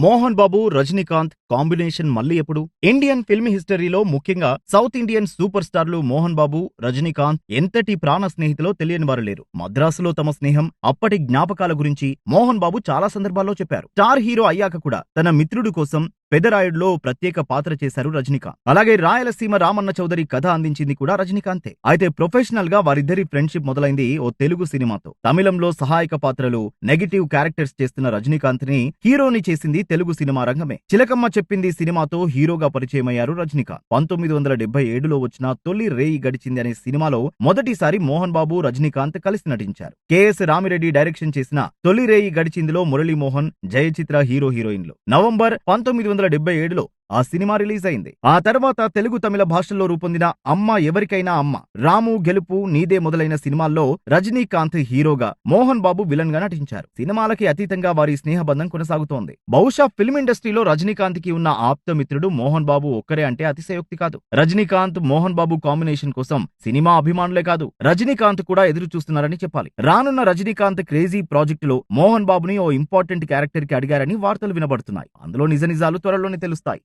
Mohan Babu, Rajinikanth combination మళ్ళీ ఎప్పుడు? Indian film హిస్టరీలో ముఖ్యంగా సౌత్ ఇండియన్ సూపర్ స్టార్లు మోహన్ బాబు, రజనీకాంత్ ఎంతటి ప్రాణ స్నేహితులో తెలియని వారు లేరు. మద్రాసులో తమ స్నేహం, అప్పటి జ్ఞాపకాల గురించి మోహన్ బాబు చాలా సందర్భాల్లో చెప్పారు. స్టార్ హీరో అయ్యాక కూడా తన మిత్రుడు కోసం పెదరాయుడులో ప్రత్యేక పాత్ర చేశారు రజనీకాంత్. అలాగే రాయలసీమ రామన్న చౌదరి కథ అందించింది కూడా రజనీకాంతే. అయితే ప్రొఫెషనల్ గా వారిద్దరి ఫ్రెండ్షిప్ మొదలైంది ఓ తెలుగు సినిమాతో. తమిళంలో సహాయక పాత్రలు, నెగటివ్ క్యారెక్టర్స్ చేస్తున్న రజనీకాంత్ ని హీరోని చేసింది తెలుగు సినిమా రంగమే. చిలకమ్మ చెప్పింది సినిమాతో హీరోగా పరిచయమయ్యారు రజనీకాంత్. 1977లో వచ్చిన తొలి రేయి గడిచింది అనే సినిమాలో మొదటిసారి మోహన్ బాబు, రజనీకాంత్ కలిసి నటించారు. కెఎస్ రామిరెడ్డి డైరెక్షన్ చేసిన తొలి రేయి గడిచిందిలో మురళీమోహన్, జయచిత్ర హీరోయిన్లు. నవంబర్ 1977లో ఆ సినిమా రిలీజ్ అయింది. ఆ తర్వాత తెలుగు, తమిళ భాషల్లో రూపొందిన అమ్మ ఎవరికైనా అమ్మ, రాము గెలుపు, నీదే మొదలైన సినిమాల్లో రజనీకాంత్ హీరోగా, మోహన్ బాబు విలన్ గా నటించారు. సినిమాలకి అతీతంగా వారి స్నేహబంధం కొనసాగుతోంది. బహుశా ఫిల్మ్ ఇండస్ట్రీలో రజనీకాంత్ కి ఉన్న ఆప్త మిత్రుడు మోహన్ బాబు ఒక్కరే అంటే అతిశయోక్తి కాదు. రజనీకాంత్, మోహన్ బాబు కాంబినేషన్ కోసం సినిమా అభిమానులే కాదు, రజనీకాంత్ కూడా ఎదురు చూస్తున్నారని చెప్పాలి. రానున్న రజనీకాంత్ క్రేజీ ప్రాజెక్టులో మోహన్ బాబుని ఓ ఇంపార్టెంట్ క్యారెక్టర్ కి అడిగారని వార్తలు వినబడుతున్నాయి. అందులో నిజాలు త్వరలోనే తెలుస్తాయి.